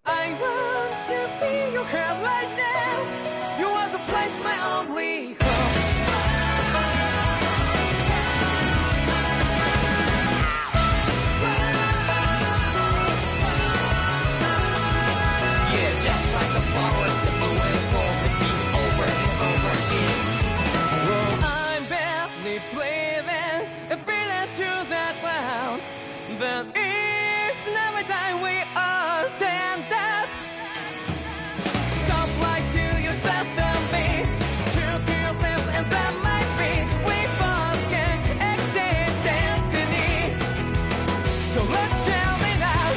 I want to feel your heart right now. You are the place, my only home. Yeah, just like the flowers that bloom and fall, repeat over and over again. Well, I'm barely breathing and feeling to the ground, but each and every time we all stand up. Stop lying to yourself and me, true to yourself, and that might be we both can exceed destiny. So let's tell me now,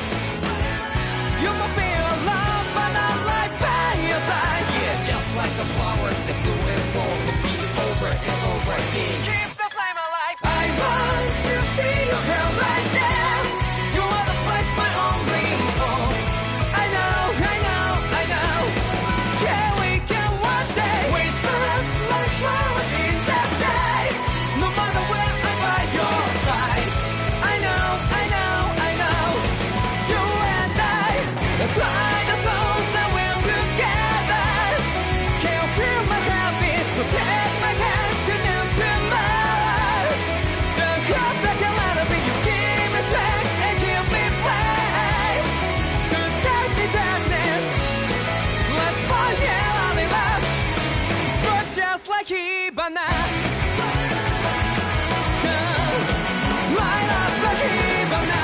you will feel alone, but I'm right by your side. Yeah, just like the flowers that bloom and fall, repeat over and over again. Keep the flame alive. I want to feel your heart right now. You are the place, my only home. I know, I know, I know. Yeah, we can one day. We spread like flowers in the day. No matter where I'm by your side. I know, I know, I know. You and I, let's fly the soul that we're together. Can't feel my heartbeat, so take my hand to them tomorrow. Don't hold back and let it be. You give me strength and give me faith. Tonight the darkness, let's fall in love. Sparks just like Hibana. Light up like Hibana.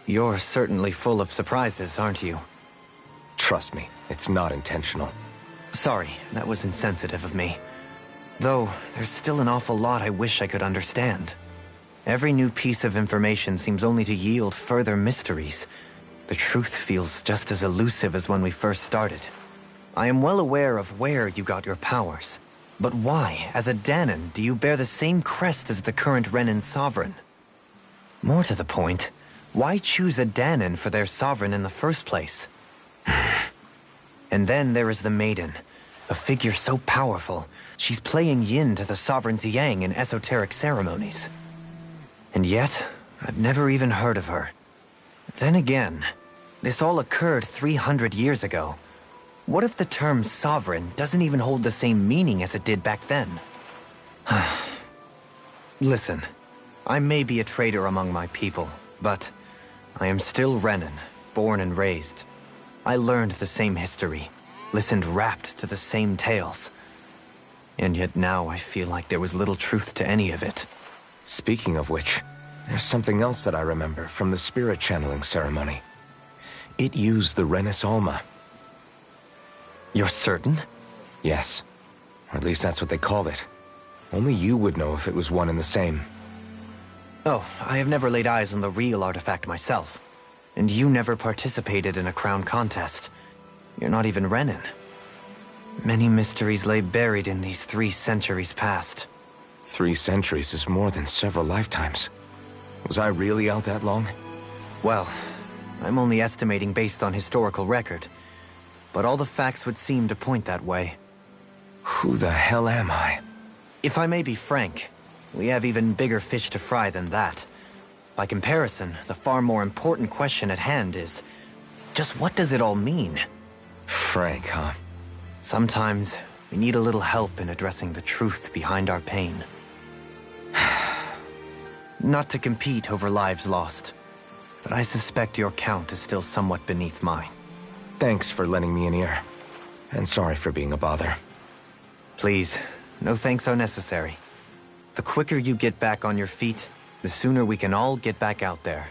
You're certainly full of surprises, aren't you? Trust me, it's not intentional. Sorry, that was insensitive of me. Though, there's still an awful lot I wish I could understand. Every new piece of information seems only to yield further mysteries. The truth feels just as elusive as when we first started. I am well aware of where you got your powers. But why, as a Danon, do you bear the same crest as the current Renin sovereign? More to the point, why choose a Danon for their sovereign in the first place? And then there is the Maiden. A figure so powerful, she's playing yin to the sovereign's yang in esoteric ceremonies. And yet, I've never even heard of her. Then again, this all occurred 300 years ago. What if the term sovereign doesn't even hold the same meaning as it did back then? Listen, I may be a traitor among my people, but I am still Renan, born and raised. I learned the same history, listened rapt to the same tales. And yet now I feel like there was little truth to any of it. Speaking of which, there's something else that I remember from the spirit channeling ceremony. It used the Renis Alma. You're certain? Yes. Or at least that's what they called it. Only you would know if it was one and the same. Oh, I have never laid eyes on the real artifact myself. And you never participated in a crown contest. You're not even Renan. Many mysteries lay buried in these 3 centuries past. 3 centuries is more than several lifetimes. Was I really out that long? Well, I'm only estimating based on historical record. But all the facts would seem to point that way. Who the hell am I? If I may be frank, we have even bigger fish to fry than that. By comparison, the far more important question at hand is, just what does it all mean? Frank, huh? Sometimes, we need a little help in addressing the truth behind our pain. Not to compete over lives lost, but I suspect your count is still somewhat beneath mine. Thanks for lending me an ear. And sorry for being a bother. Please, no thanks are necessary. The quicker you get back on your feet, the sooner we can all get back out there.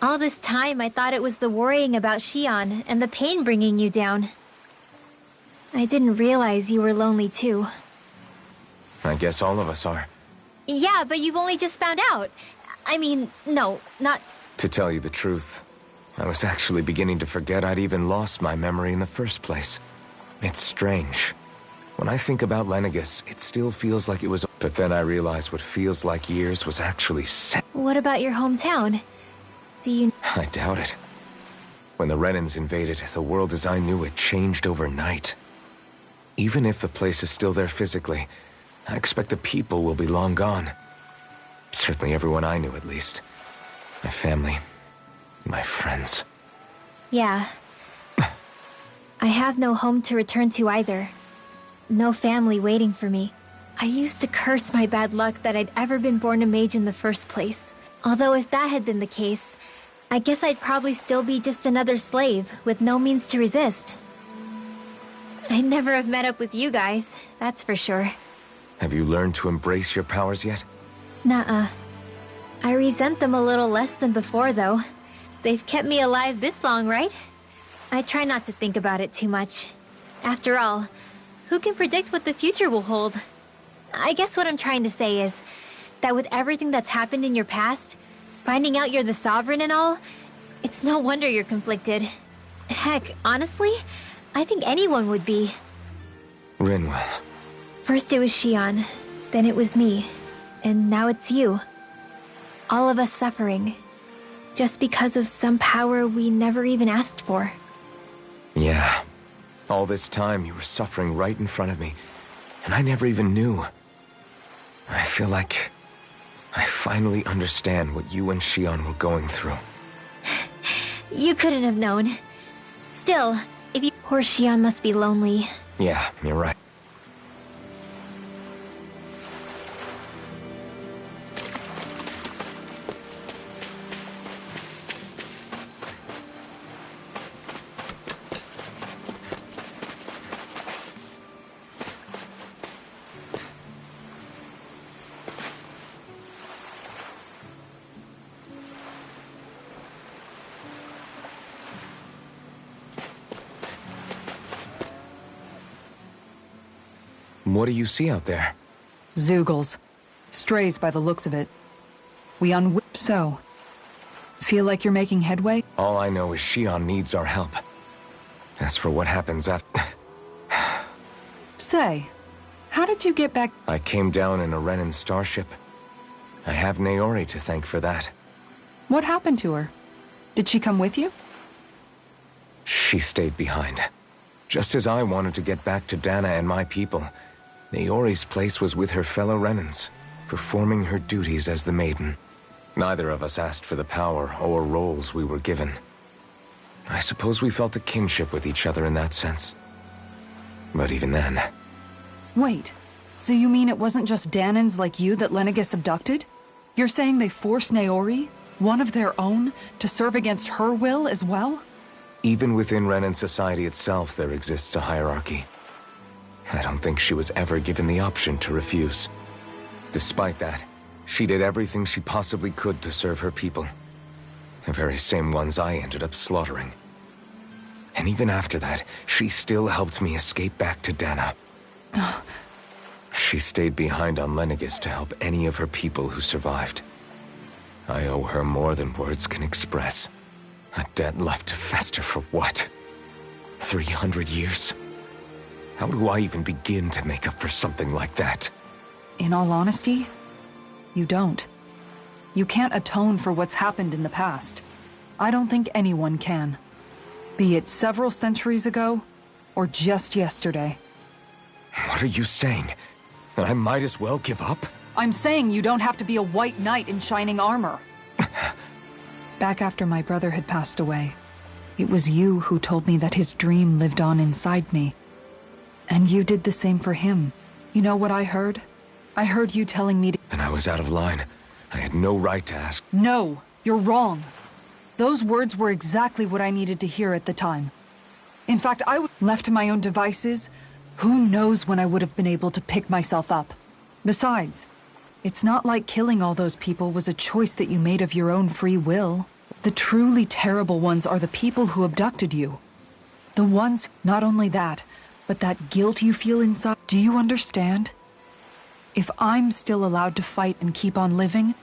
All this time, I thought it was the worrying about Shion and the pain bringing you down. I didn't realize you were lonely too. I guess all of us are. Yeah, but you've only just found out. I mean, no, not... To tell you the truth, I was actually beginning to forget I'd even lost my memory in the first place. It's strange. When I think about Lenegis, it still feels like it was... But then I realized what feels like years was actually What about your hometown? Do you... I doubt it. When the Renans invaded, the world as I knew it changed overnight. Even if the place is still there physically, I expect the people will be long gone. Certainly everyone I knew, at least. My family, my friends. Yeah. I have no home to return to either. No family waiting for me. I used to curse my bad luck that I'd ever been born a mage in the first place. Although if that had been the case, I guess I'd probably still be just another slave with no means to resist. I'd never have met up with you guys, that's for sure. Have you learned to embrace your powers yet? Nuh-uh. I resent them a little less than before, though. They've kept me alive this long, right? I try not to think about it too much. After all, who can predict what the future will hold? I guess what I'm trying to say is that with everything that's happened in your past, finding out you're the Sovereign and all, it's no wonder you're conflicted. Heck, honestly, I think anyone would be. Rinwell. First it was Shion, then it was me, and now it's you. All of us suffering, just because of some power we never even asked for. Yeah. All this time you were suffering right in front of me, and I never even knew. I feel like I finally understand what you and Shion were going through. You couldn't have known. Still, if you... Poor Shion must be lonely. Yeah, you're right. What do you see out there? Zeugles. Strays by the looks of it. So, feel like you're making headway? All I know is Shion needs our help. As for what happens after... Say, how did you get back? I came down in a Renan starship. I have Naori to thank for that. What happened to her? Did she come with you? She stayed behind. Just as I wanted to get back to Dana and my people, Naori's place was with her fellow Renans, performing her duties as the Maiden. Neither of us asked for the power or roles we were given. I suppose we felt a kinship with each other in that sense. But even then... Wait, so you mean it wasn't just Danans like you that Lenegis abducted? You're saying they forced Naori, one of their own, to serve against her will as well? Even within Renan society itself, there exists a hierarchy. I don't think she was ever given the option to refuse. Despite that, she did everything she possibly could to serve her people. The very same ones I ended up slaughtering. And even after that, she still helped me escape back to Dana. She stayed behind on Lenegis to help any of her people who survived. I owe her more than words can express. A debt left to fester for what? 300 years? How do I even begin to make up for something like that? In all honesty, you don't. You can't atone for what's happened in the past. I don't think anyone can. Be it several centuries ago, or just yesterday. What are you saying? That I might as well give up? I'm saying you don't have to be a white knight in shining armor. Back after my brother had passed away, it was you who told me that his dream lived on inside me. And you did the same for him. You know what I heard? I heard you telling me to... And I was out of line. I had no right to ask. No, you're wrong. Those words were exactly what I needed to hear at the time. In fact, left to my own devices, who knows when I would have been able to pick myself up. Besides, it's not like killing all those people was a choice that you made of your own free will. The truly terrible ones are the people who abducted you. The ones, not only that, but that guilt you feel inside. Do you understand? If I'm still allowed to fight and keep on living,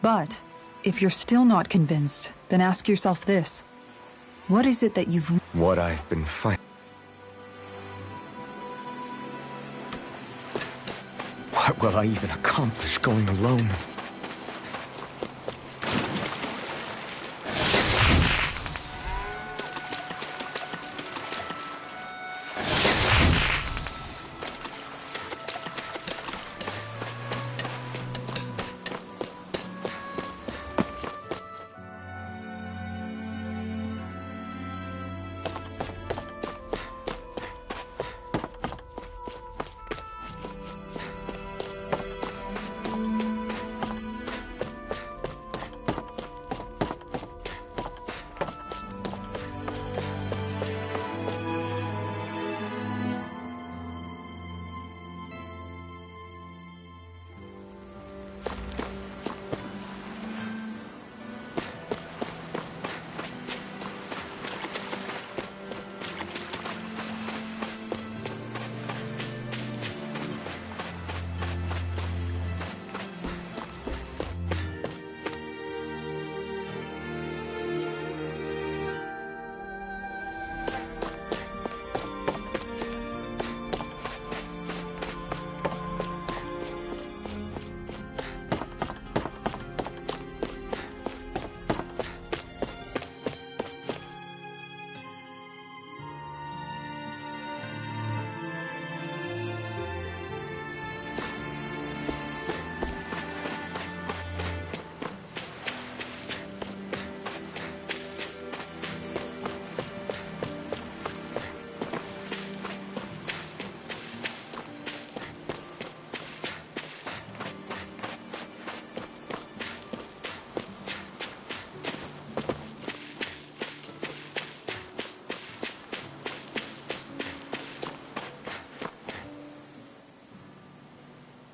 But if you're still not convinced, then ask yourself this. What is it that you've... What I've been fighting. What will I even accomplish going alone?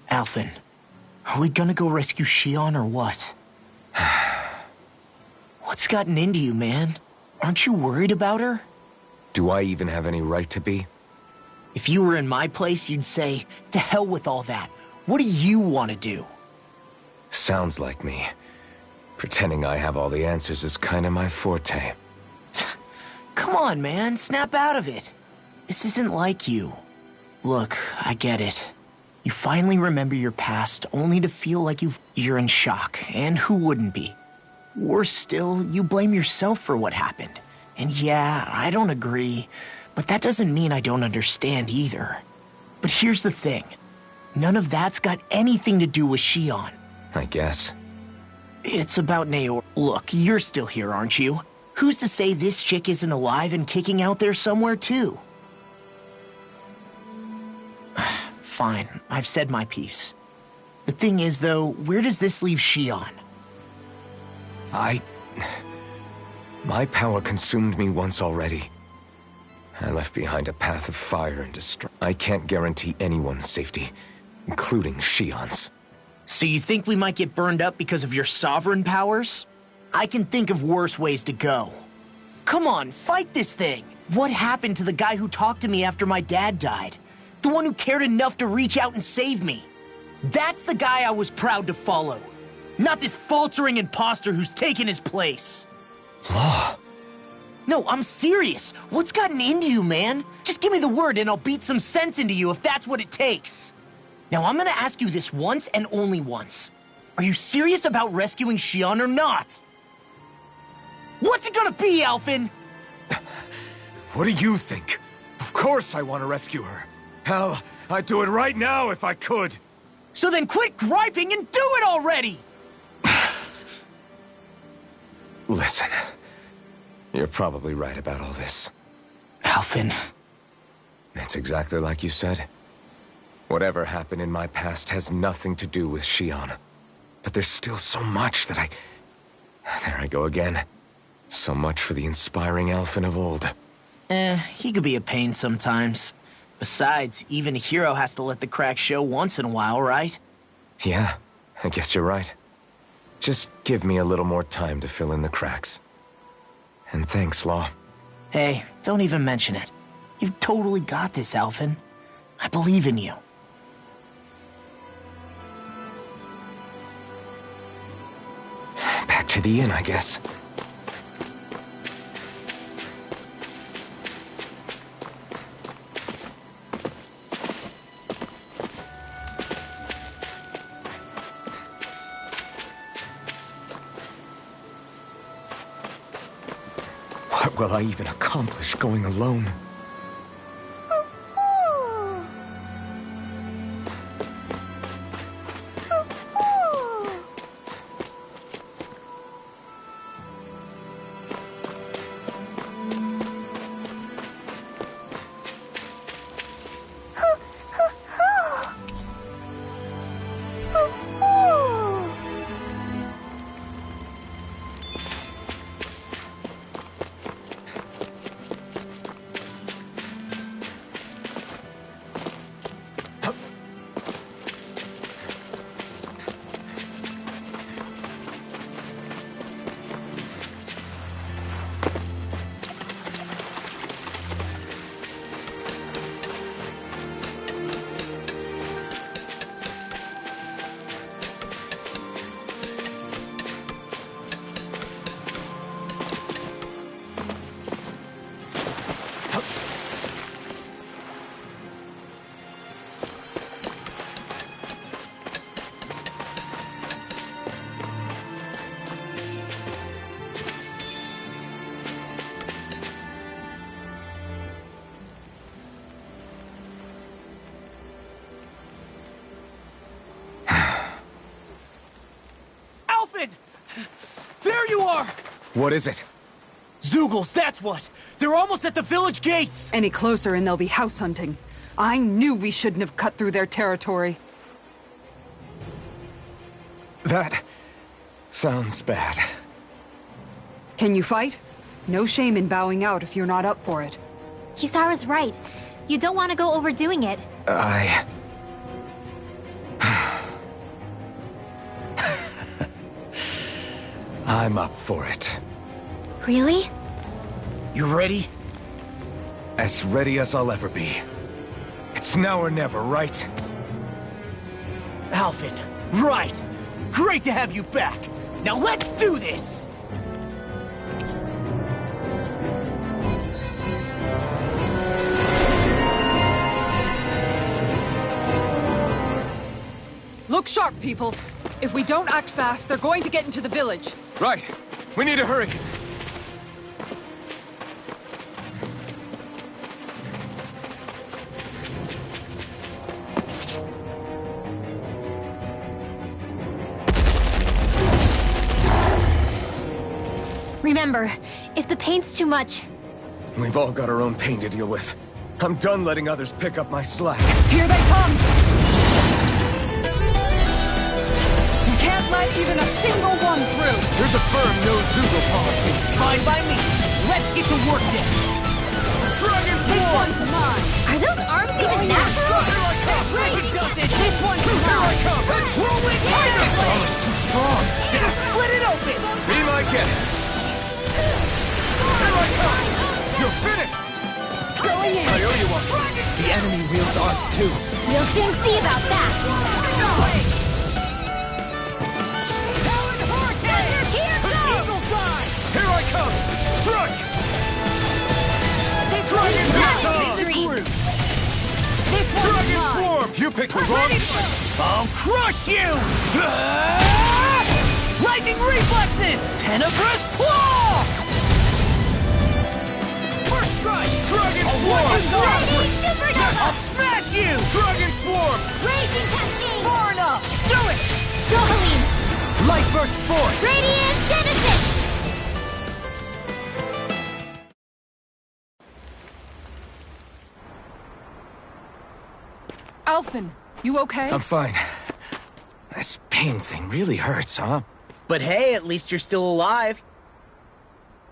Alphen, are we gonna go rescue Shion or what? What's gotten into you, man? Aren't you worried about her? Do I even have any right to be? If you were in my place, you'd say, to hell with all that. What do you want to do? Sounds like me. Pretending I have all the answers is kinda my forte. Come on, man, snap out of it. This isn't like you. Look, I get it. You finally remember your past, only to feel like you're in shock, and who wouldn't be? Worse still, you blame yourself for what happened. And yeah, I don't agree, but that doesn't mean I don't understand either. But here's the thing. None of that's got anything to do with Shion. I guess. It's about Naor. Look, you're still here, aren't you? Who's to say this chick isn't alive and kicking out there somewhere, too? Fine, I've said my piece. The thing is, though, where does this leave Shion? My power consumed me once already. I left behind a path of fire and destruction. I can't guarantee anyone's safety, including Shion's. So you think we might get burned up because of your sovereign powers? I can think of worse ways to go. Come on, fight this thing! What happened to the guy who talked to me after my dad died? The one who cared enough to reach out and save me. That's the guy I was proud to follow. Not this faltering imposter who's taken his place. Law. No, I'm serious. What's gotten into you, man? Just give me the word and I'll beat some sense into you if that's what it takes. Now, I'm gonna ask you this once and only once. Are you serious about rescuing Shion or not? What's it gonna be, Alphen? What do you think? Of course I want to rescue her. Hell, I'd do it right now if I could. So then quit griping and do it already! Listen, you're probably right about all this. Alphen. It's exactly like you said. Whatever happened in my past has nothing to do with Shion. But there's still so much that There I go again. So much for the inspiring Alphen of old. He could be a pain sometimes. Besides, even a hero has to let the cracks show once in a while, right? Yeah, I guess you're right. Just give me a little more time to fill in the cracks. And thanks, Law. Hey, don't even mention it. You've totally got this, Alphen. I believe in you. to the inn, I guess. What will I even accomplish going alone? There you are! What is it? Zeugles, that's what! They're almost at the village gates! Any closer and they'll be house hunting. I knew we shouldn't have cut through their territory. That sounds bad. Can you fight? No shame in bowing out if you're not up for it. Kisara's right. You don't want to go overdoing it. I'm up for it. Really? You ready? As ready as I'll ever be. It's now or never, right? Alvin, right! Great to have you back! Now let's do this! Look sharp, people. If we don't act fast, they're going to get into the village. Right. We need to hurry. Remember, if the paint's too much... We've all got our own pain to deal with. I'm done letting others pick up my slack. Here they come! You can't let even a single one through! There's a firm no-Zeugle policy. Fine by me! Let's get to work then! Dragon This Force! one's mine! Are those arms even natural? Who does it? This one's Here I mine! come! Whirlwind Tiger It's Blade! almost too strong. Now split it open! Be my guest. Here I come! You're finished! Going in! I owe you one. The enemy wields arms too. We'll soon see about that. Eagle Fly! Here I come! Strike! This Dragon one's mine! Victory! This one's Dragon mine! Swarm! You picked the wrong... I'll crush you! Lightning reflexes! Tenebrous claw! First strike! Dragon Swarm! Lightning supernova! I'll smash you! Dragon Swarm! Raging cascade! Far enough! Do it! Go, Helene! Light burst forth! Radiant Genesis! Alphen, you okay? I'm fine. This pain thing really hurts, huh? But hey, at least you're still alive.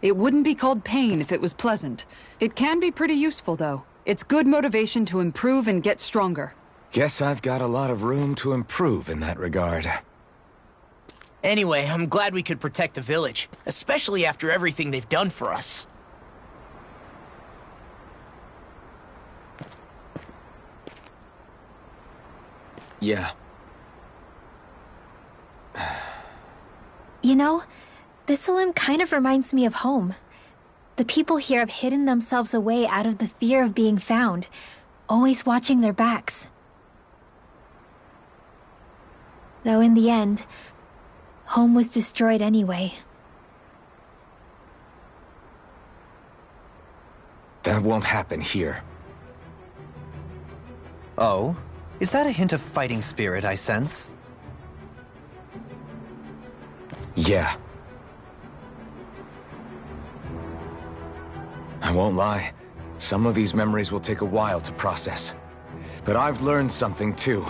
It wouldn't be called pain if it was pleasant. It can be pretty useful, though. It's good motivation to improve and get stronger. Guess I've got a lot of room to improve in that regard. Anyway, I'm glad we could protect the village, especially after everything they've done for us. Yeah. You know, Thistleum kind of reminds me of home. The people here have hidden themselves away out of the fear of being found, always watching their backs. Though in the end, home was destroyed anyway. That won't happen here. Oh? Is that a hint of fighting spirit I sense? Yeah. I won't lie. Some of these memories will take a while to process. But I've learned something too.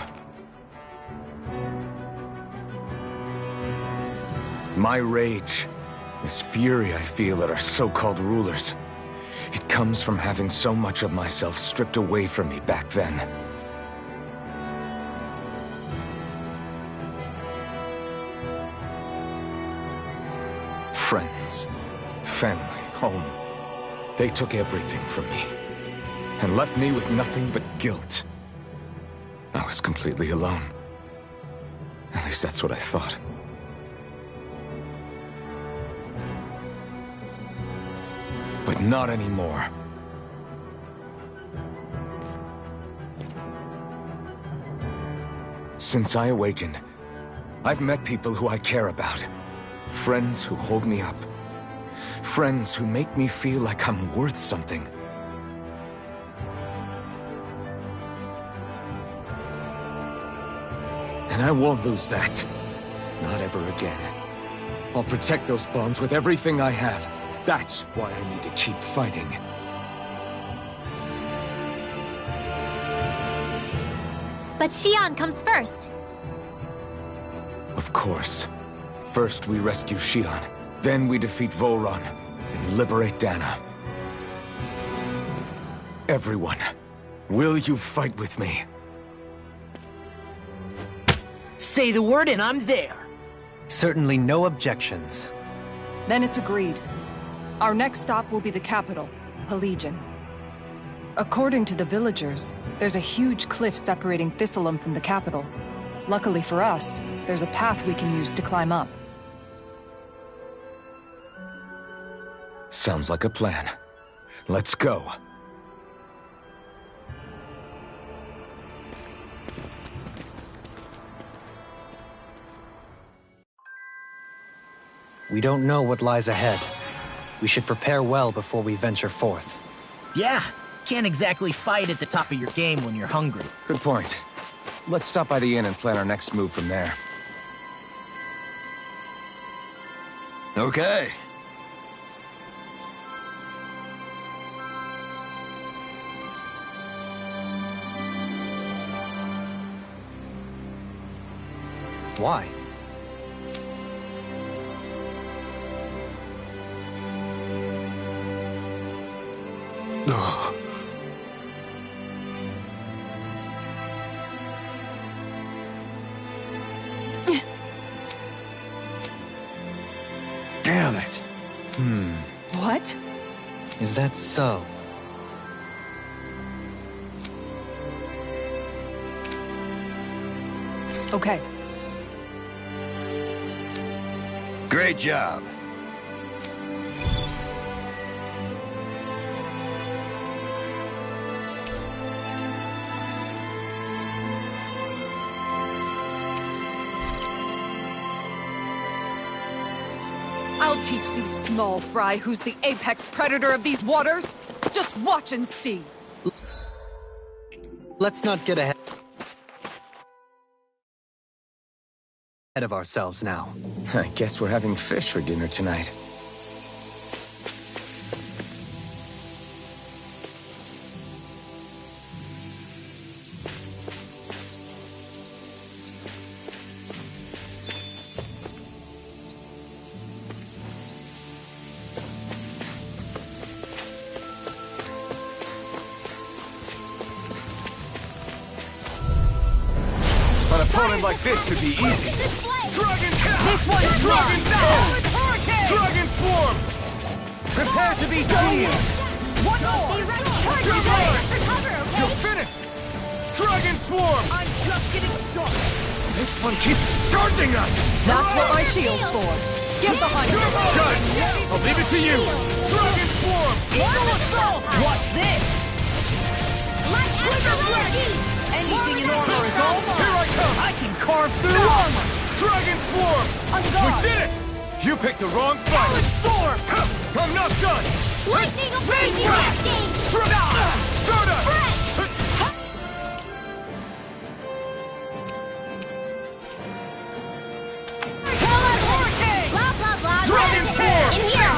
My rage, this fury I feel at our so-called rulers, it comes from having so much of myself stripped away from me back then. Friends, family, home. They took everything from me, and left me with nothing but guilt. I was completely alone. At least that's what I thought. But not anymore. Since I awakened, I've met people who I care about. Friends who hold me up. Friends who make me feel like I'm worth something. And I won't lose that. Not ever again. I'll protect those bonds with everything I have. That's why I need to keep fighting. But Xion comes first. Of course. First we rescue Xion, then we defeat Volron, and liberate Dana. Everyone, will you fight with me? Say the word and I'm there. Certainly no objections. Then it's agreed. Our next stop will be the capital, Pelegion. According to the villagers, there's a huge cliff separating Thistleum from the capital. Luckily for us, there's a path we can use to climb up. Sounds like a plan. Let's go. We don't know what lies ahead. We should prepare well before we venture forth. Yeah, can't exactly fight at the top of your game when you're hungry. Good point. Let's stop by the inn and plan our next move from there. Okay. Why? Damn it. What? Is that so? Okay. Great job. I'll teach these small fry who's the apex predator of these waters. Just watch and see. Let's not get ahead of ourselves now. I guess we're having fish for dinner tonight. An opponent like this should be easy. Dragon Tap! This one's Dragon mine. Tap! Dragon Swarm! Prepare to be sealed! One more. You're mine! You're finished! Dragon Swarm! I'm just getting started. This one keeps charging us! That's what my shield's for. Get behind me! Done! I'll leave it to you! Dragon Swarm! Eagle Assault! Watch this! Anything in armor is all mine! Here I come! I can carve through armor! Dragon Swarm! On We guard! did it! You picked the wrong fight! Sword! I'm not done! Lightning of blasting! Stardust! Hurricane! Blah, blah, blah. Dragon Swarm! In here!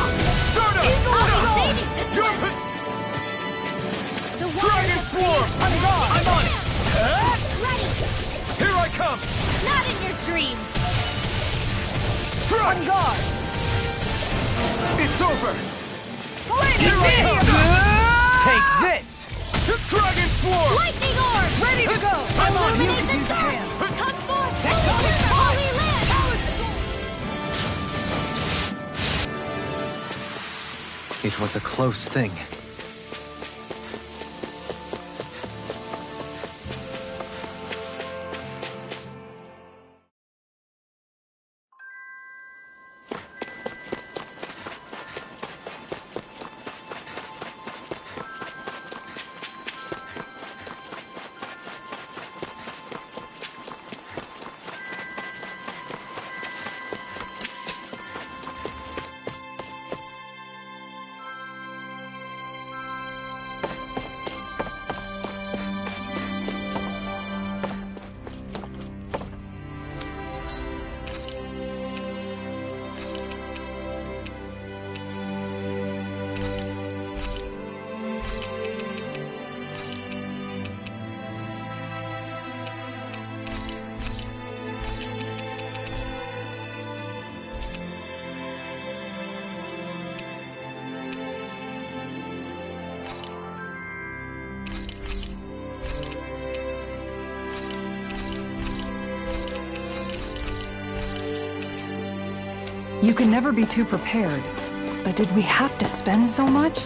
Stardust! I'll be saving this Jump one. it! The Dragon Swarm! On guard! I'm on it! Ready! Here I come! Not in your dreams! Strike! On guard! It's over! Lightning Here I beam! come! Take this! Dragon Swarm! Lightning orb! Ready to go! I'm on! You Illuminate can the use a dark! hand! Come forth! Holy land! It was a close thing. You can never be too prepared. But did we have to spend so much?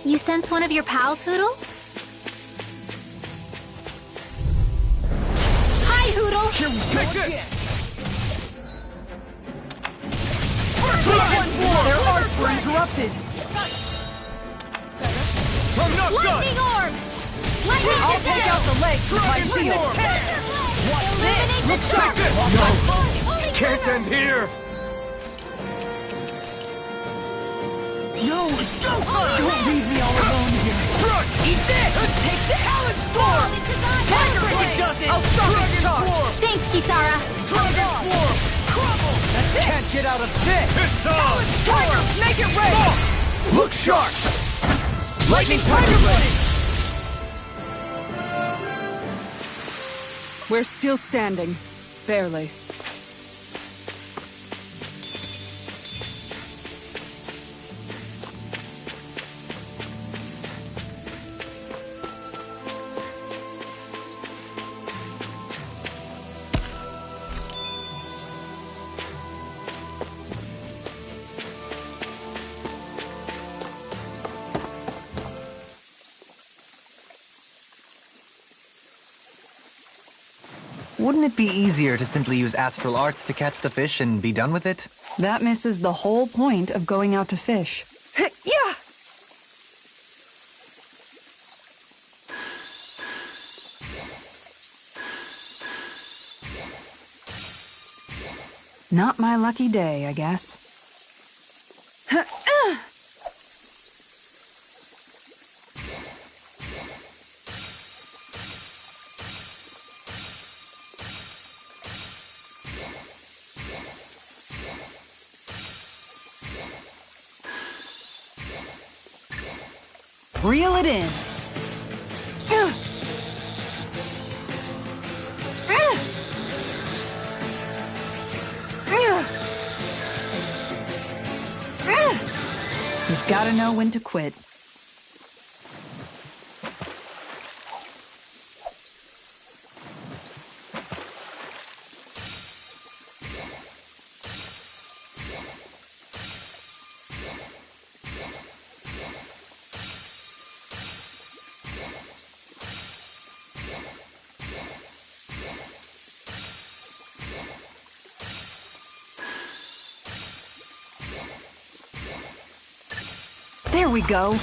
You sense one of your pals, Hoodle? Hi, Hoodle! Take this! Their arts were interrupted. I'm not done! Lightning orb! Lightning I'll take out the legs with my Dragon shield. Swarm! What's this? Look sharp! Take this! Can't end here! No! Don't leave me all alone here. Crush! Eat this! Take the Talon Storm! Tiger it! I'll stop its charge! Thanks, Kisara. Dragon Swarm! Crumble! That's it! Can't get out of this! It's on! Tiger, make it rain! Look sharp! Lightning Tiger Blade! We're still standing. Barely. Wouldn't it be easier to simply use astral arts to catch the fish and be done with it? That misses the whole point of going out to fish. Yeah! Not my lucky day, I guess. Reel it in. You've got to know when to quit. There we go.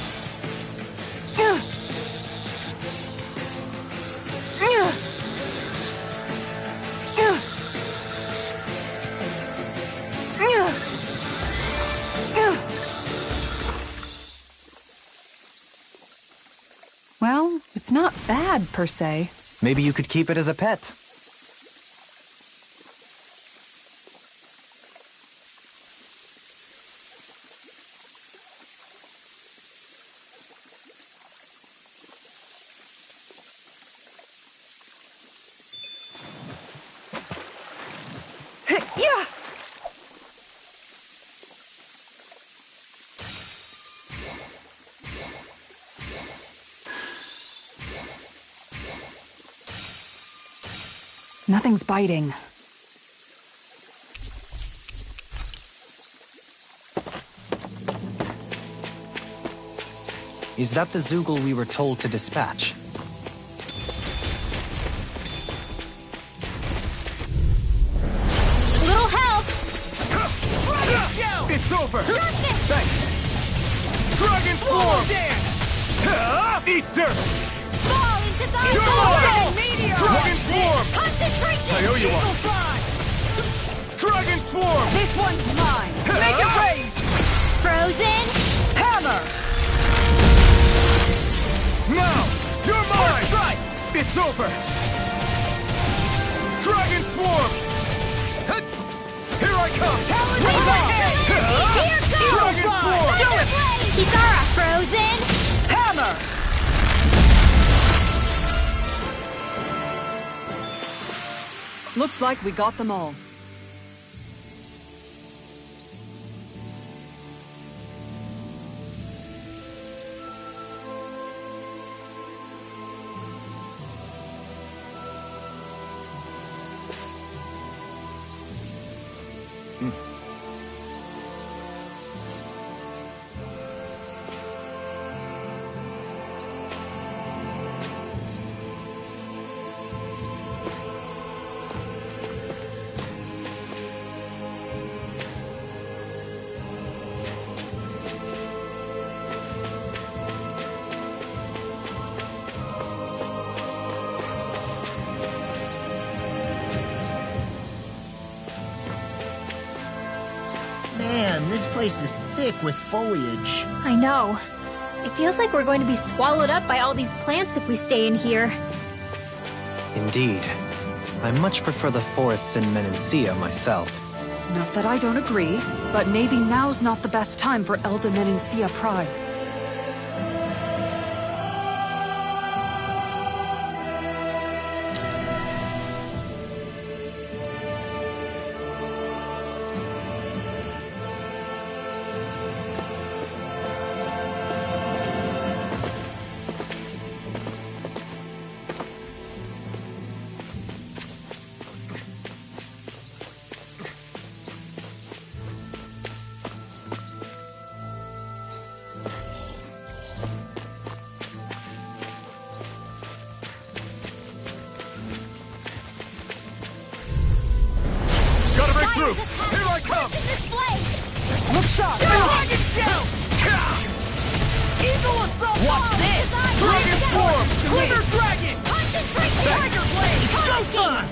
Well, it's not bad, per se. Maybe you could keep it as a pet. Yeah! Nothing's biting. Is that the Zoogle we were told to dispatch? Little help! It's over! Justice! Thanks! Dragon Swarm! Eat dirt! Fall into the You're mine! Dragon Swarm! Concentration! I owe you one! Dragon Swarm! This one's mine! Make it rain! Frozen! Hammer! Now! You're mine! It's over! Dragon Swarm! Here I come! Here goes! Dragon Swarm! Do it! Kitara! Frozen! Hammer! Looks like we got them all. Man, this place is thick with foliage. I know. It feels like we're going to be swallowed up by all these plants if we stay in here. Indeed. I much prefer the forests in Menancia myself. Not that I don't agree, but maybe now's not the best time for Elda Menancia Pride. Gotta break through! Here I come! Look sharp! Dragon Shell! Eagle Assault! Watch this! Dragon Swarm! Wither Dragon! Concentration! Tiger Blade! Focusing!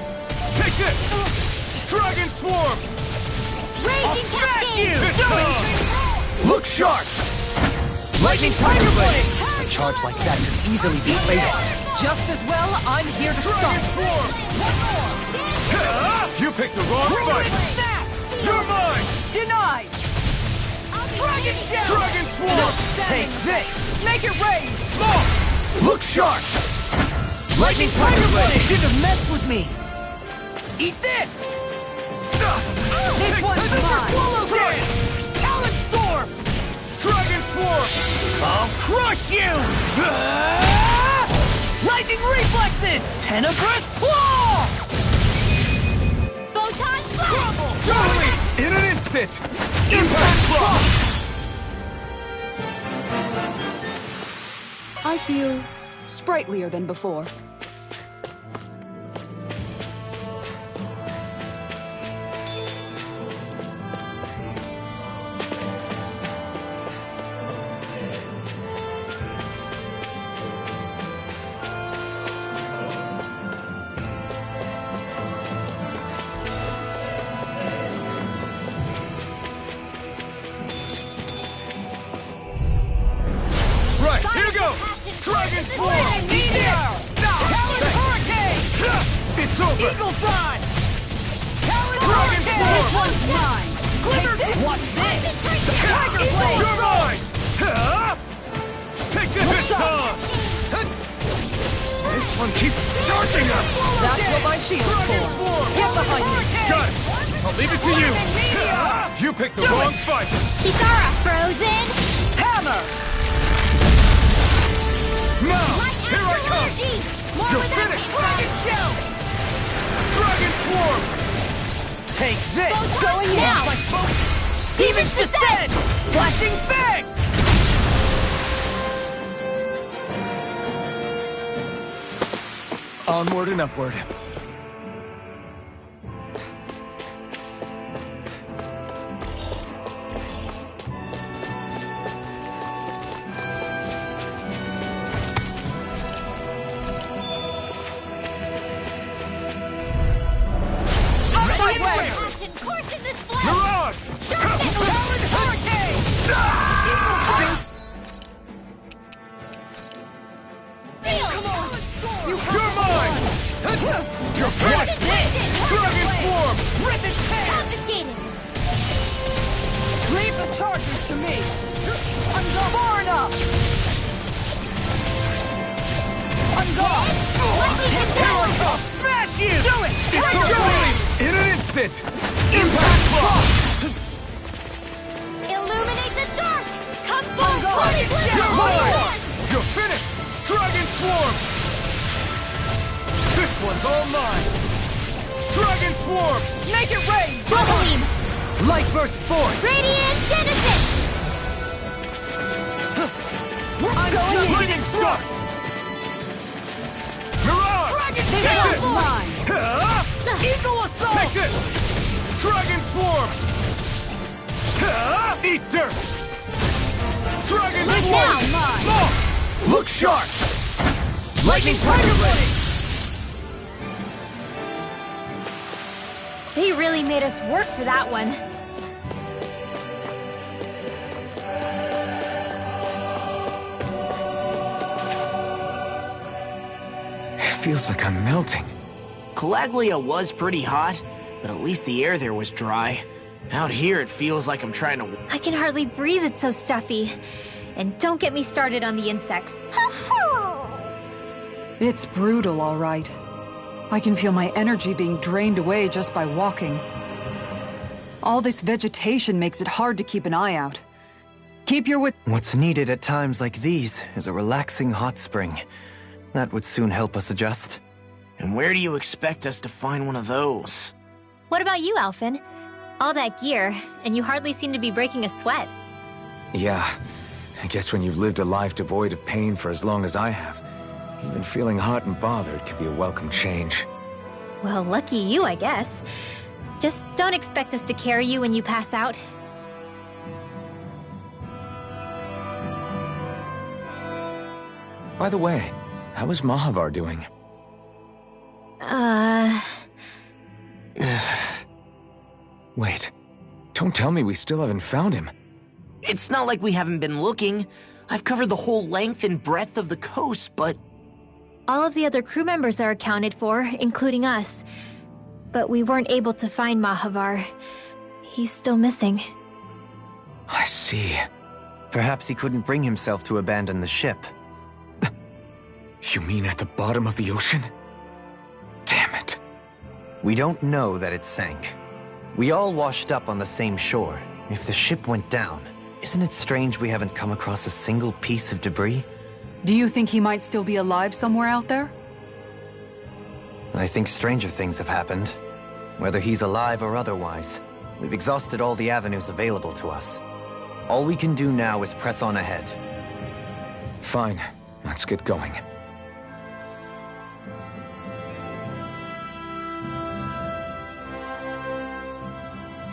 Take this! Dragon Swarm! Raging Cascade! Look sharp! Lightning Tiger Blade! A charge like that could easily be fatal. Just as well, I'm here to stop. Dragon Swarm! You picked the wrong fight! You're mine! Denied! Dragon Shell! Dragon Swarm! Take this! Make it rain! Look sharp! Lightning Tiger Blade! You shouldn't have messed with me! Eat this! This one's mine! Talon Storm! Dragon this? Tenebrous Claw! Photon Blast! Totally! In an instant! Impact Claw! I feel sprightlier than before. Right, here goes! Dragon Form! Talon Hurricane! It's over! Eagle Fly! Talon Dragon Hurricane! Form! This one's mine! Glimmer! What's this? Tiger Blade! You're mine! Take this time! This one keeps charging us! That's what my shield's Dragon for. Form! Get behind me. Got it! I'll leave it to you! You picked the wrong fight! Kitara, Frozen! Hammer! Now! Here I come! More You're without finished! me. Dragon Shell! Dragon Form! Take this! Going now! My focus! Demon's Descent! Flashing Fang! Onward and upward. My way! Passion course in this blast! Mirage! Talon Hurricane! You're mine! You're finished! Dragon Form! Rip its tail! Confiscated! Leave the charges to me. I'm gone. Far enough. I'm gone. Take power off! Smash you! Do it! It's over! In an instant! Impact Claw! Illuminate the dark! Come Oh, forth, God. Tony You're Blue! mine! You're finished! Dragon Swarm! This one's all mine! Dragon Swarm! Make it rain. Double beam! Light Burst Force! Radiant Genesis! I'm going Lightning Struck! Mirage! Dragon This Tail! one's mine. Eagle Assault! Take this! Dragon Swarm! Eat dirt! Dragon Right Swarm! now, Mine! Look sharp! Lightning Tiger Blade! They really made us work for that one. It feels like I'm melting. Calaglia was pretty hot, but at least the air there was dry. Out here, it feels like I'm trying to... I can hardly breathe, it's so stuffy. And don't get me started on the insects. It's brutal, all right. I can feel my energy being drained away just by walking. All this vegetation makes it hard to keep an eye out. Keep your wit. What's needed at times like these is a relaxing hot spring. That would soon help us adjust. And where do you expect us to find one of those? What about you, Alphen? All that gear, and you hardly seem to be breaking a sweat. Yeah, I guess when you've lived a life devoid of pain for as long as I have, even feeling hot and bothered could be a welcome change. Well, lucky you, I guess. Just don't expect us to carry you when you pass out. By the way, how is Mahavar doing? Wait, don't tell me we still haven't found him. It's not like we haven't been looking. I've covered the whole length and breadth of the coast, but... All of the other crew members are accounted for, including us. But we weren't able to find Mahavar. He's still missing. I see. Perhaps he couldn't bring himself to abandon the ship. You mean at the bottom of the ocean? Damn it. We don't know that it sank. We all washed up on the same shore. If the ship went down, isn't it strange we haven't come across a single piece of debris? Do you think he might still be alive somewhere out there? I think stranger things have happened. Whether he's alive or otherwise, we've exhausted all the avenues available to us. All we can do now is press on ahead. Fine. Let's get going.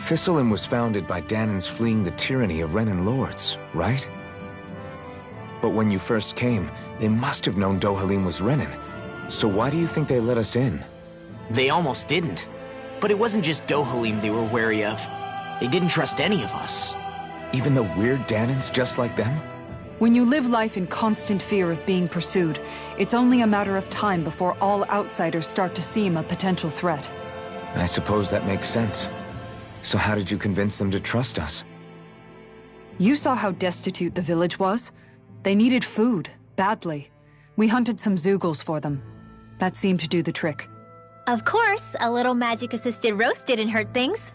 Thistlein was founded by Danans fleeing the tyranny of Renan lords, right? But when you first came, they must have known Dohalim was Renan. So why do you think they let us in? They almost didn't. But it wasn't just Dohalim they were wary of. They didn't trust any of us. Even the weird Danans just like them? When you live life in constant fear of being pursued, it's only a matter of time before all outsiders start to seem a potential threat. I suppose that makes sense. So how did you convince them to trust us? You saw how destitute the village was. They needed food, badly. We hunted some Zeugles for them. That seemed to do the trick. Of course, a little magic-assisted roast didn't hurt things.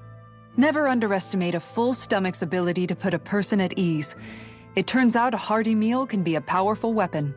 Never underestimate a full stomach's ability to put a person at ease. It turns out a hearty meal can be a powerful weapon.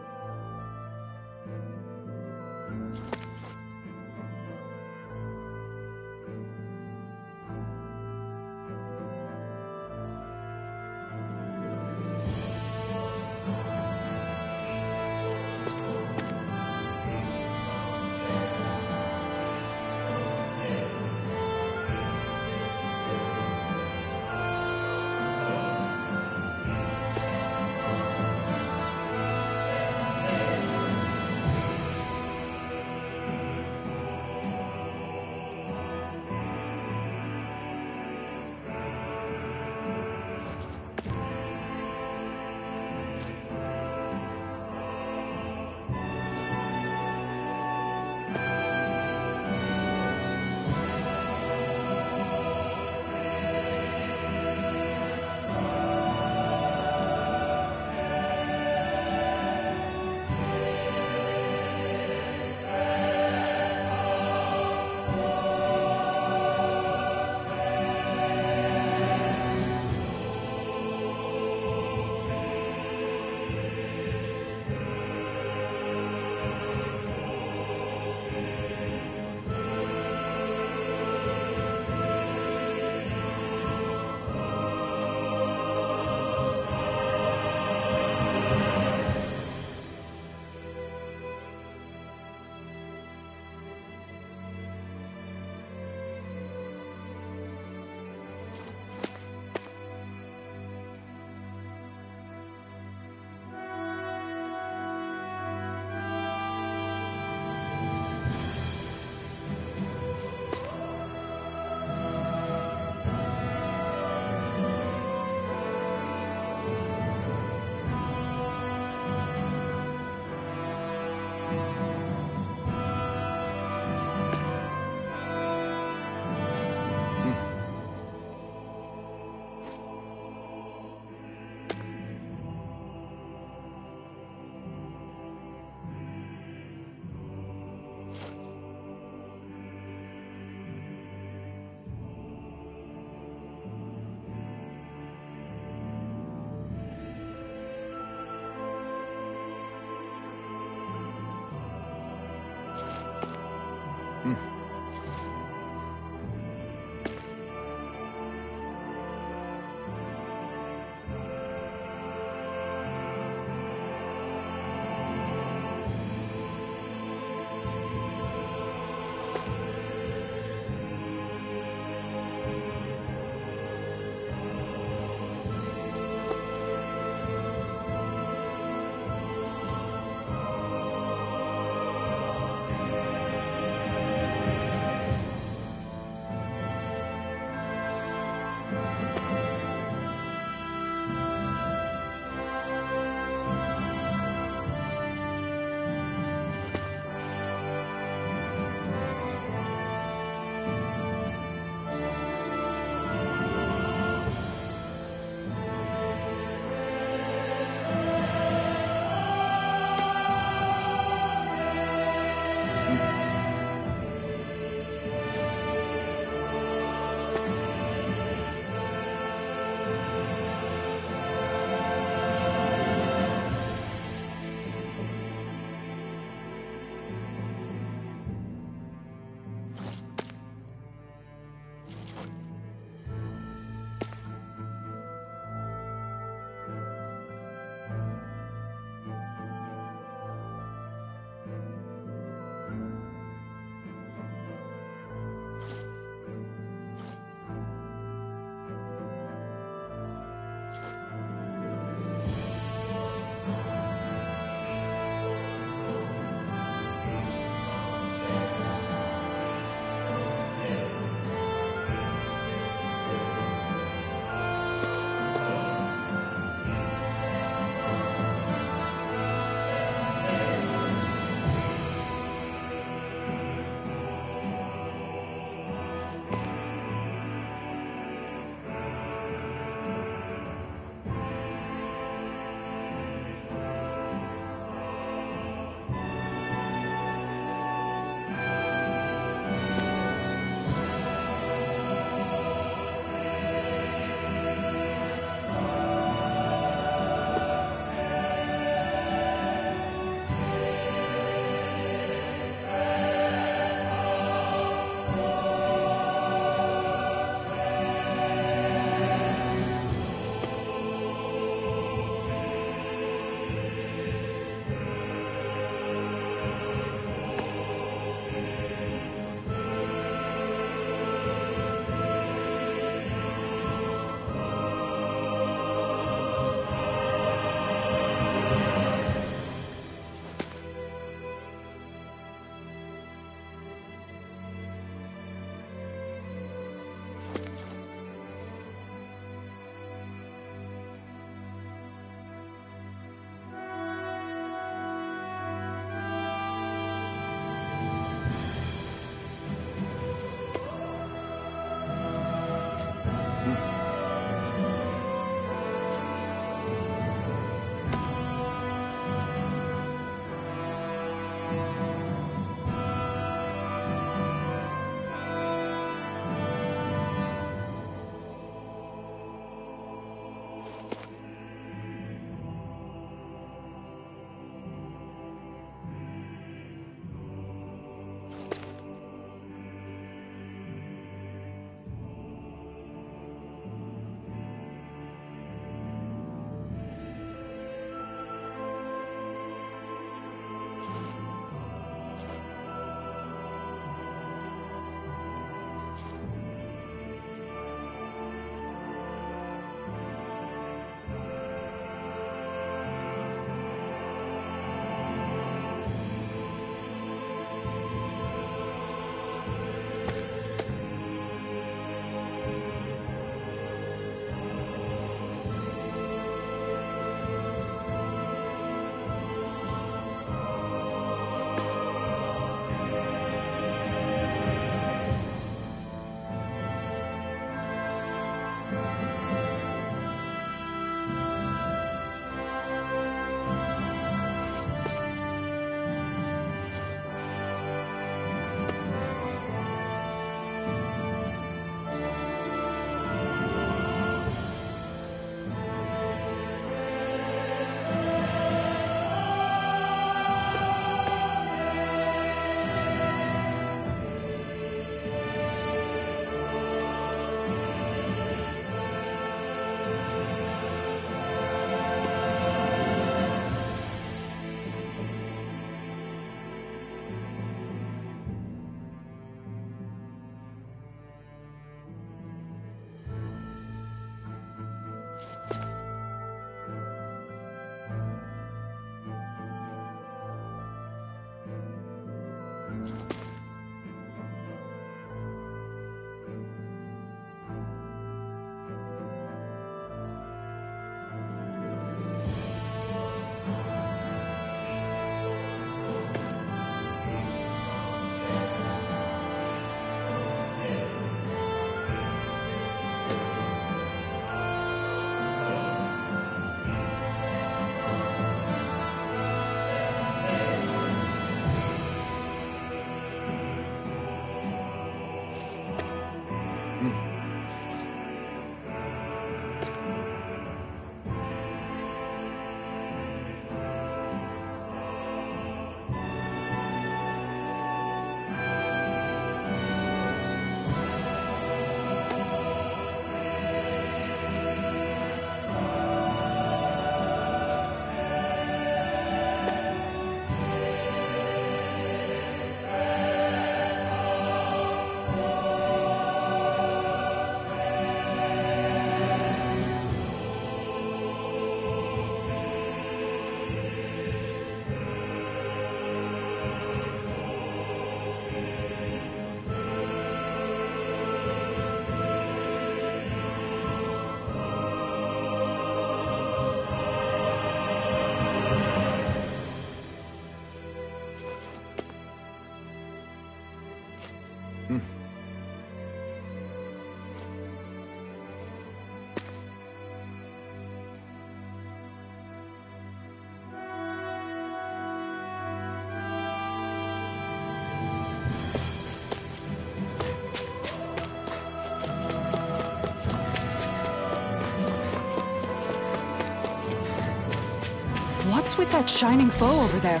What's with that shining foe over there?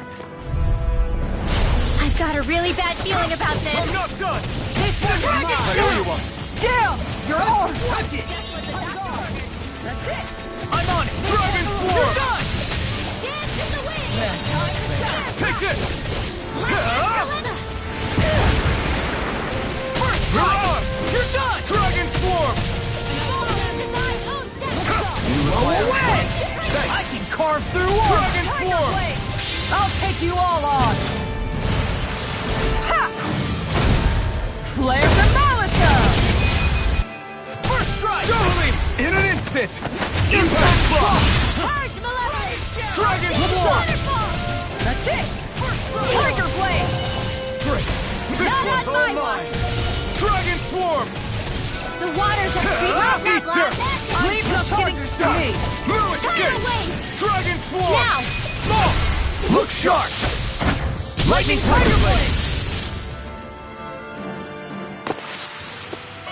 I've got a really bad feeling about this. I'm not done! This one's I mine! owe you one! Damn! You're on! Watch it! That's it! I'm on it! Dragon Swarm! done! Dance in the wind! Take this! First You're strike! on! You're done! Dragon Swarm! Away! I can carve through walls! Dragon Tiger Swarm! Blade! I'll take you all on! Ha! Flare to Malika! First strike! Totally! In an instant! Impact Block! Charge, Maleficent! Dragon Swarm! That's it! Tiger Blade! Great! This Not one's on all my mine! watch. Dragon Swarm! The waters have creeped Ah, up that eat dirt. blast. Leave the charges to me! No Turn escape! away! Dragon Swarm! Now! Oh! Look sharp! Lightning Tiger Blade!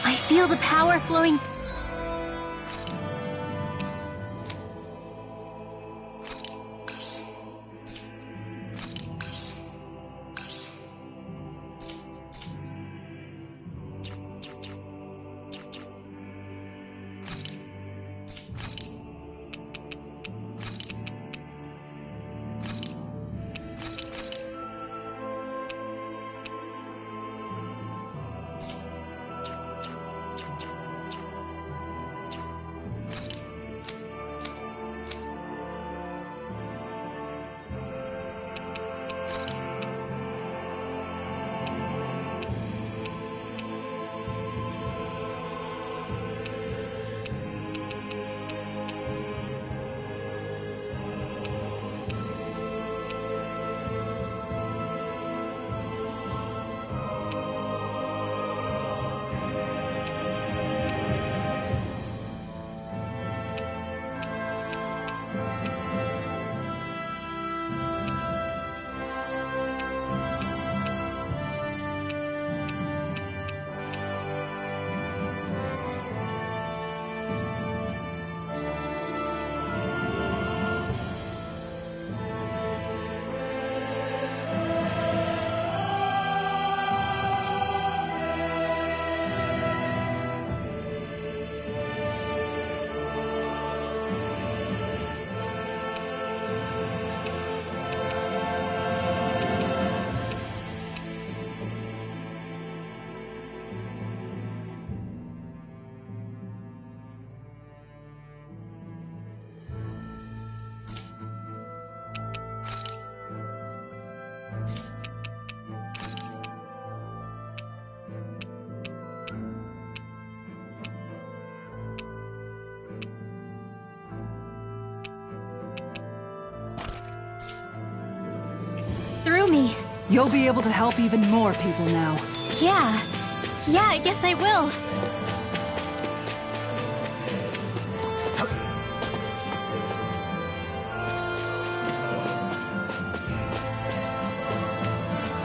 I feel the power flowing. me. You'll be able to help even more people now. Yeah. Yeah, I guess I will.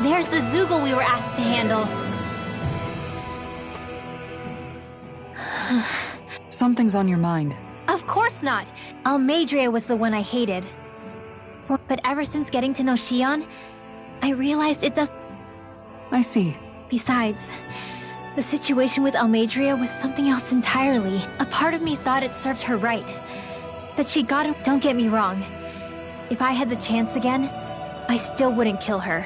There's the Zoogle we were asked to handle. Something's on your mind. Of course not. Almeidrea was the one I hated. But ever since getting to know Shion, I realized it does... I see. Besides, the situation with Almeidrea was something else entirely. A part of me thought it served her right. That she got him... Don't get me wrong. If I had the chance again, I still wouldn't kill her.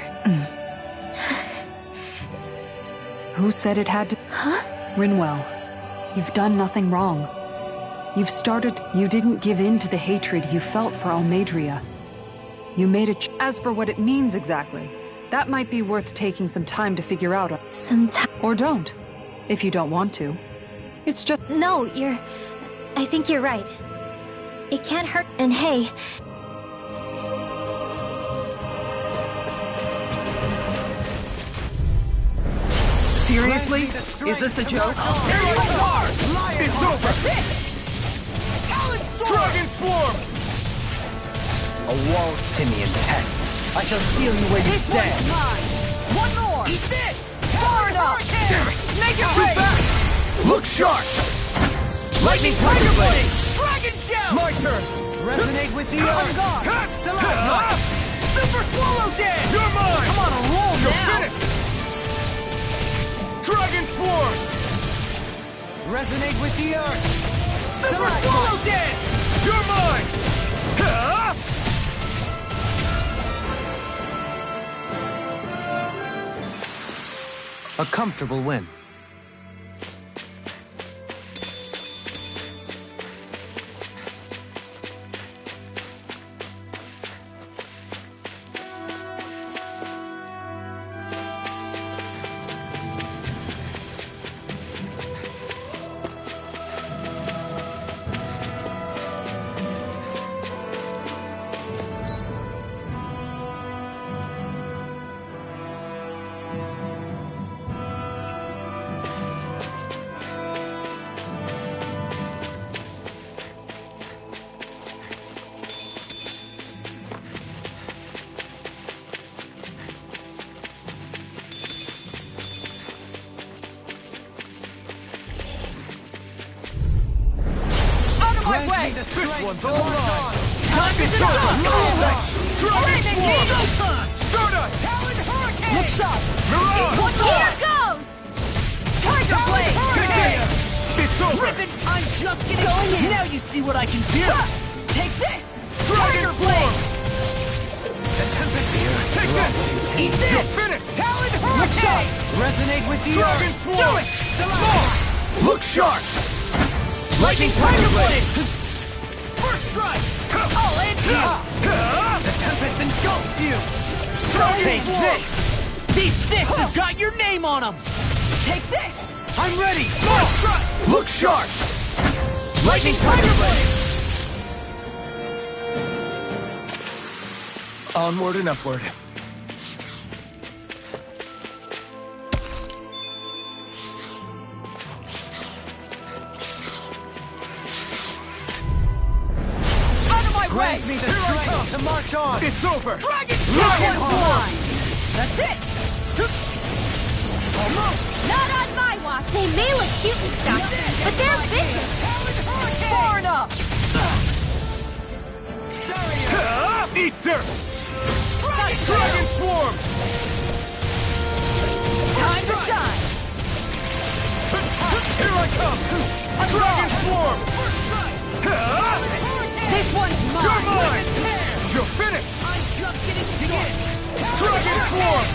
Who said it had to... Huh? Rinwell, you've done nothing wrong. You've started... You didn't give in to the hatred you felt for Almeidrea. You made a As for what it means exactly, that might be worth taking some time to figure out. Some time... Or don't, if you don't want to. It's just... No, I think you're right. It can't hurt... And hey... Seriously? Is this a joke? Here you are! It's over! Dragon Swarm! A walled simian test. I shall steal you where you stand. One more! Eat this! Far enough! Make it Too rain! fast! Look sharp! Lightning Tiger Blade! Dragon Shell! My turn! Resonate with the On earth. guard! Stalagmite! Super Swallow Dance! You're mine! I'm on a roll You're now! finished! Dragon Swarm! Resonate with the earth. Super Swallow Dance! You're mine! Ha! A comfortable win. This one's all mine! Time to It's stop! over! Dragon Eagle Swarm! Punch! Stardust! Talon Hurricane! Look sharp! Mirage! One Here more! goes! Tiger Blade! Take Hurricane! it! It's over! Ribbon! I'm just getting Going in. Now you see what I can do! Take this! Dragon Tiger Blade! Take this! Eat this! You're finished! Talon Hurricane! Resonate with the Dragon earth. Swarm! Do it! Stalagmite! Look sharp! Lightning Tiger Blade! First strike! I'll end you! The tempest engulfs you. Take this! These fists have got your name on them! Take this! I'm ready! Look sharp! Lightning Tiger Blade! Onward and upward. Out of my way! Grant me the strength to march on. It's over! Dragon Dragon Horn! That's it! Not on my watch! They may look cute and stuff, but they're vicious! Talon Hurricane! Far enough! Eat dirt! Dragon Dragon Swarm! Time to shine! Here I come! Dragon Swarm! This one's You're mine! mine! You're finished! I'm just getting begun! Dragon Swarm!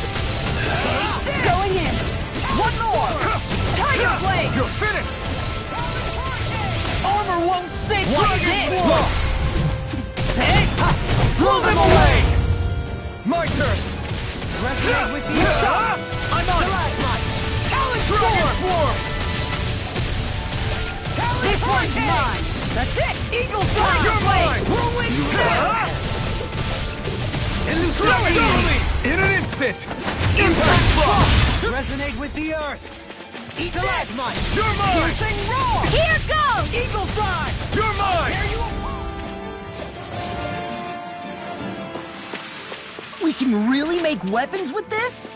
Going in! One more! Tiger Blade! You're finished! Armor won't save Dragon this! Swarm! Say? Blow them away! My turn! Resonate with the Yeah. earth. I'm on it! Talon Dragon Swarm! Swarm! This one's mine! That's it! Eagle You're Tiger Blade! mine! Whirlwind Dragon Swarm! In an instant! instant! Impact block! Resonate with the earth! Eat the last mine! You're mine! Piercing roar! Here goes! Eagle fly! You're mine! We can really make weapons with this?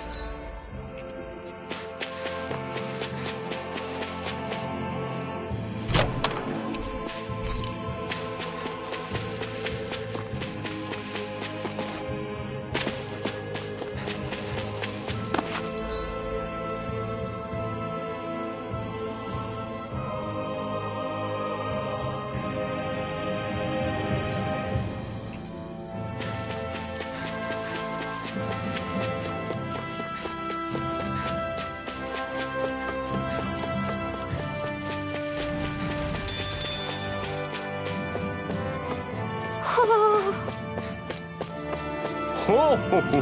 Ho ho ho!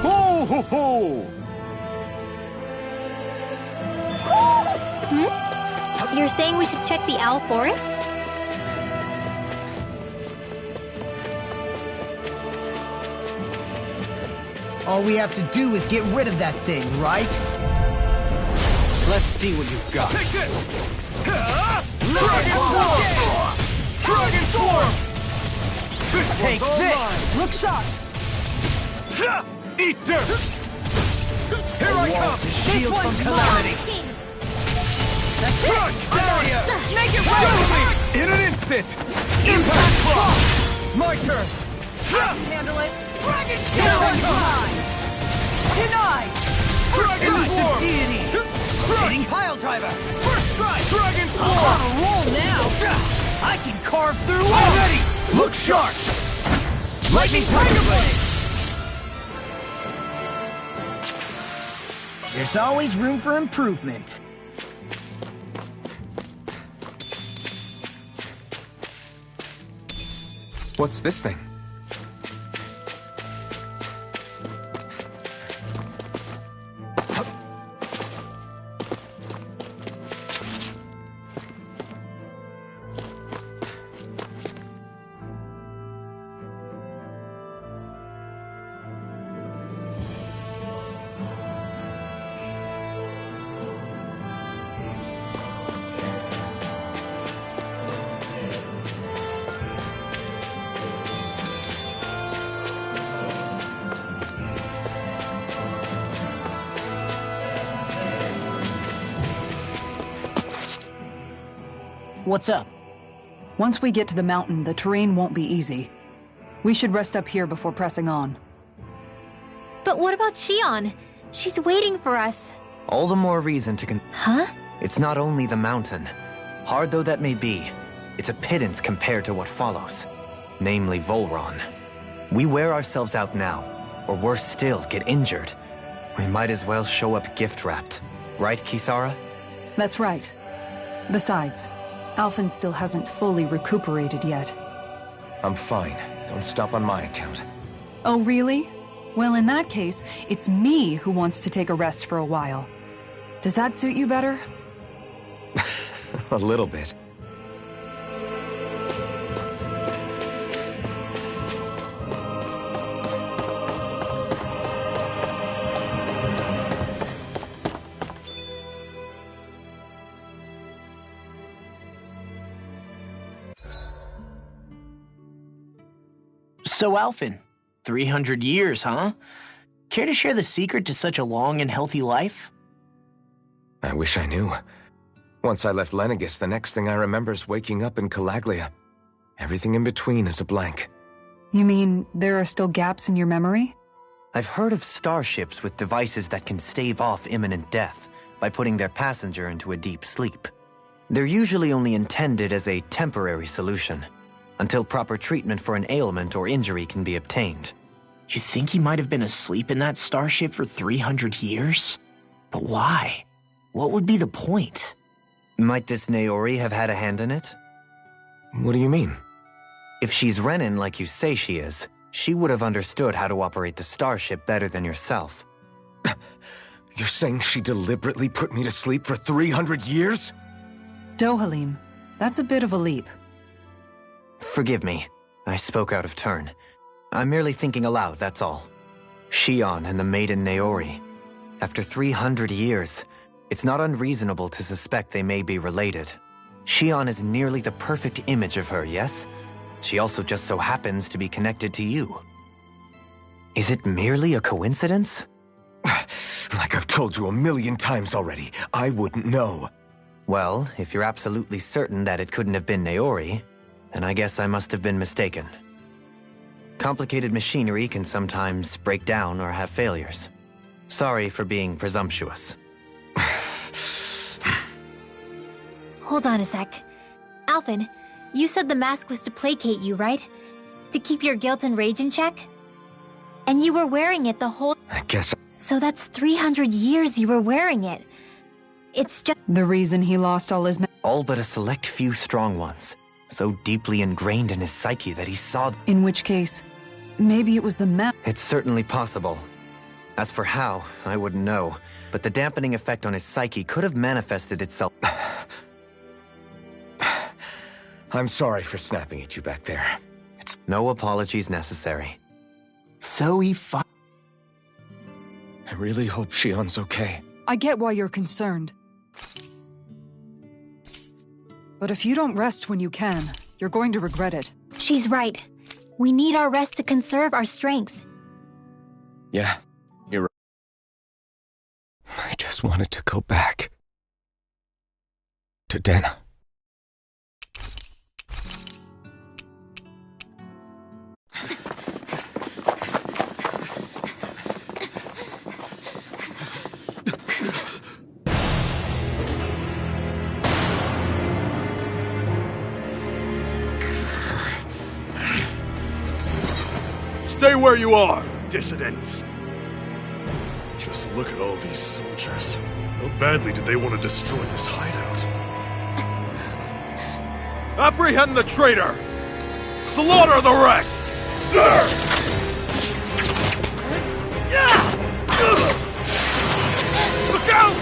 Ho ho ho! You're saying we should check the owl forest? All we have to do is get rid of that thing, right? Let's see what you've got. Take this! Dragon Form! Dragon Form! This Take one's all this! mine. Look sharp! Eat dirt! Here I come! Shield from calamity. Crush! Barrier! Make it right! In an instant! Impact block! My turn. Handle it! Dragon Down Form! high! Denied! Dragon Form! Hitting pile driver. First strike! Dragon On Form! a roll now! I can carve through Already! Look sharp! Lightning tiger blade. There's always room for improvement. What's this thing? What's up? Once we get to the mountain, the terrain won't be easy. We should rest up here before pressing on. But what about Shion? She's waiting for us. All the more reason to Huh? It's not only the mountain. Hard though that may be, it's a pittance compared to what follows. Namely Volron. We wear ourselves out now, or worse still, get injured. We might as well show up gift-wrapped. Right, Kisara? That's right. Besides, Alphen still hasn't fully recuperated yet. I'm fine. Don't stop on my account. Oh, really? Well, in that case, it's me who wants to take a rest for a while. Does that suit you better? A little bit. So, Alphen, 300 years, huh? Care to share the secret to such a long and healthy life? I wish I knew. Once I left Lenegis, the next thing I remember is waking up in Calaglia. Everything in between is a blank. You mean there are still gaps in your memory? I've heard of starships with devices that can stave off imminent death by putting their passenger into a deep sleep. They're usually only intended as a temporary solution, until proper treatment for an ailment or injury can be obtained. You think he might have been asleep in that starship for 300 years? But why? What would be the point? Might this Naori have had a hand in it? What do you mean? If she's Renin like you say she is, she would have understood how to operate the starship better than yourself. You're saying she deliberately put me to sleep for 300 years? Dohalim, that's a bit of a leap. Forgive me. I spoke out of turn. I'm merely thinking aloud, that's all. Shion and the maiden Naori. After 300 years, it's not unreasonable to suspect they may be related. Shion is nearly the perfect image of her, yes? She also just so happens to be connected to you. Is it merely a coincidence? Like I've told you a million times already, I wouldn't know. Well, if you're absolutely certain that it couldn't have been Naori, then I guess I must have been mistaken. Complicated machinery can sometimes break down or have failures. Sorry for being presumptuous. Hold on a sec. Alphen, you said the mask was to placate you, right? To keep your guilt and rage in check? And you were wearing it the whole... I guess... So that's 300 years you were wearing it. It's just... The reason he lost all his... All but a select few strong ones, so deeply ingrained in his psyche that he saw... In which case, maybe it was the map. It's certainly possible. As for how, I wouldn't know, but the dampening effect on his psyche could have manifested itself... I'm sorry for snapping at you back there. It's no apologies necessary. So I really hope Shion's okay. I get why you're concerned. But if you don't rest when you can, you're going to regret it. She's right. We need our rest to conserve our strength. Yeah, you're right. I just wanted to go back. To Dena. Stay where you are, dissidents. Just look at all these soldiers. How badly did they want to destroy this hideout? Apprehend the traitor! Slaughter the rest! Look out!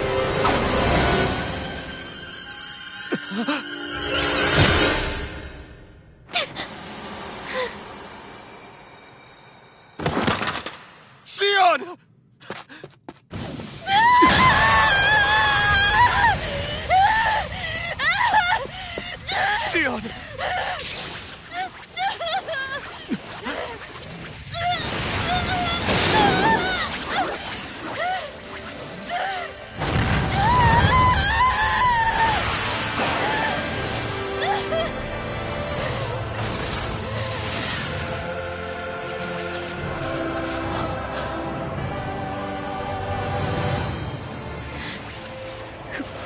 Shion! Shion!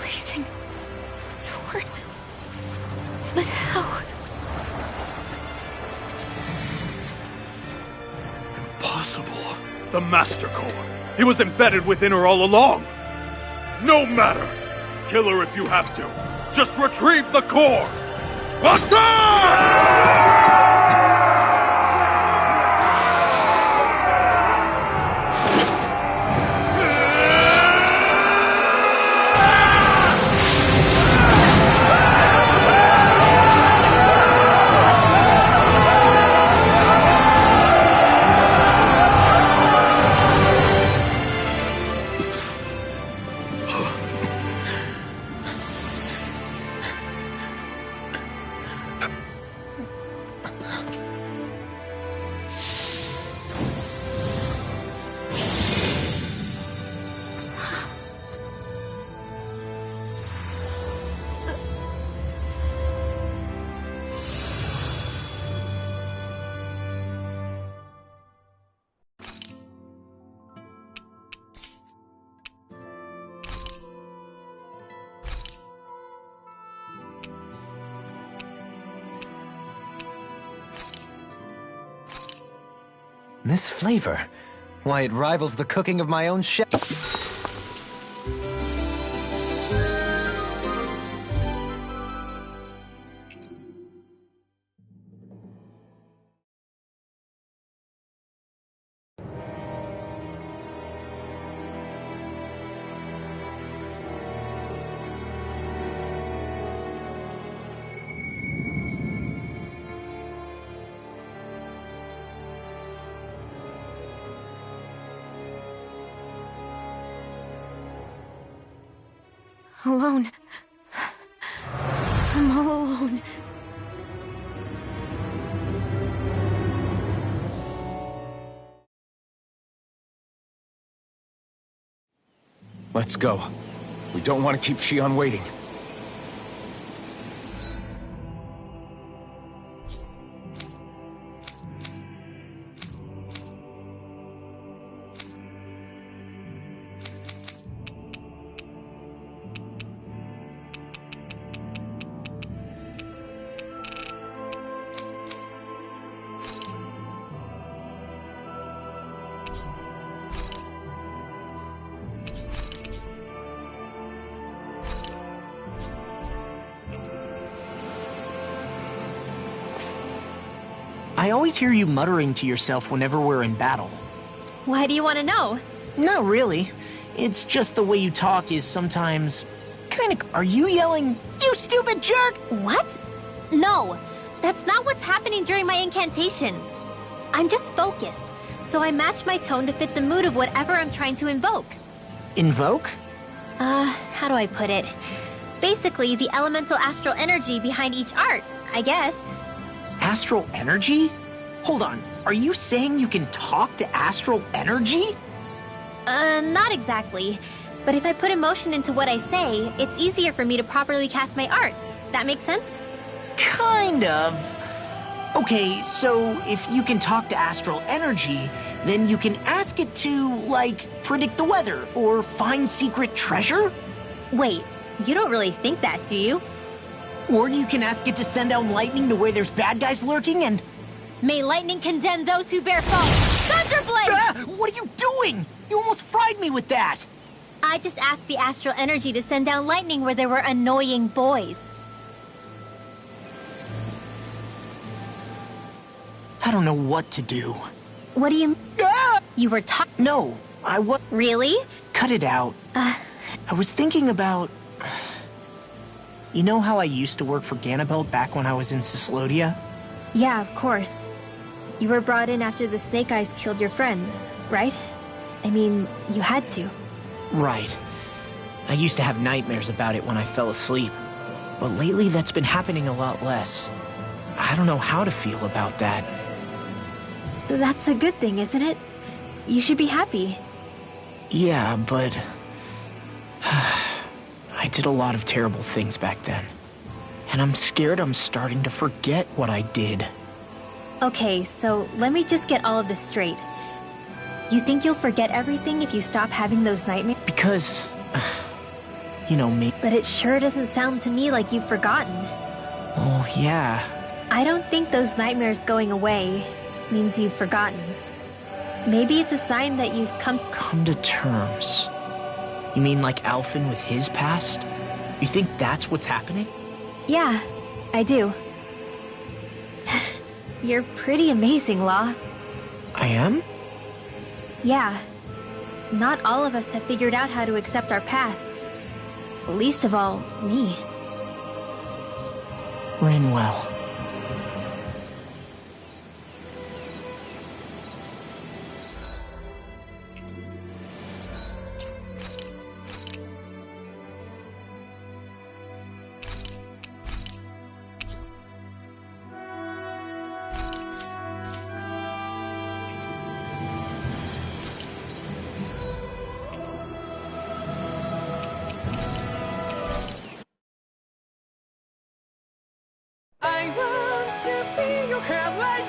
Blazing sword. But how? Impossible. The Master Core. He was embedded within her all along. No matter. Kill her if you have to. Just retrieve the core. Attack! This flavor? Why, it rivals the cooking of my own chef. Alone. I'm all alone. Let's go. We don't want to keep Shion waiting. I always hear you muttering to yourself whenever we're in battle. Why do you want to know? Not really. It's just the way you talk is sometimes kind of... Are you yelling, "You stupid jerk"? What? No, that's not what's happening during my incantations. I'm just focused, so I match my tone to fit the mood of whatever I'm trying to invoke. Invoke? How do I put it? Basically, the elemental astral energy behind each art, I guess. Astral energy? Hold on, are you saying you can talk to astral energy? Not exactly. But if I put emotion into what I say, it's easier for me to properly cast my arts. That makes sense? Kind of. Okay, so if you can talk to astral energy, then you can ask it to, like, predict the weather or find secret treasure? Wait, you don't really think that, do you? Or you can ask it to send out lightning to where there's bad guys lurking and... May lightning condemn those who bear false! Thunderblade! Ah, what are you doing? You almost fried me with that! I just asked the astral energy to send down lightning where there were annoying boys. I don't know what to do. What do you... Ah! You were No, I was... Really? Cut it out. I was thinking about... You know how I used to work for Ganabelt back when I was in Cyslodia? Yeah, of course. You were brought in after the Snake Eyes killed your friends, right? I mean, you had to. Right. I used to have nightmares about it when I fell asleep. But lately that's been happening a lot less. I don't know how to feel about that. That's a good thing, isn't it? You should be happy. Yeah, but... I did a lot of terrible things back then. And I'm scared I'm starting to forget what I did. Okay, so let me just get all of this straight. You think you'll forget everything if you stop having those nightmares? Because... you know me. But it sure doesn't sound to me like you've forgotten. Oh, yeah. I don't think those nightmares going away means you've forgotten. Maybe it's a sign that you've come to terms. You mean like Alphen with his past? You think that's what's happening? Yeah, I do. You're pretty amazing, Law. I am? Yeah. Not all of us have figured out how to accept our pasts. Least of all, me. Rinwell. I want to feel your hair like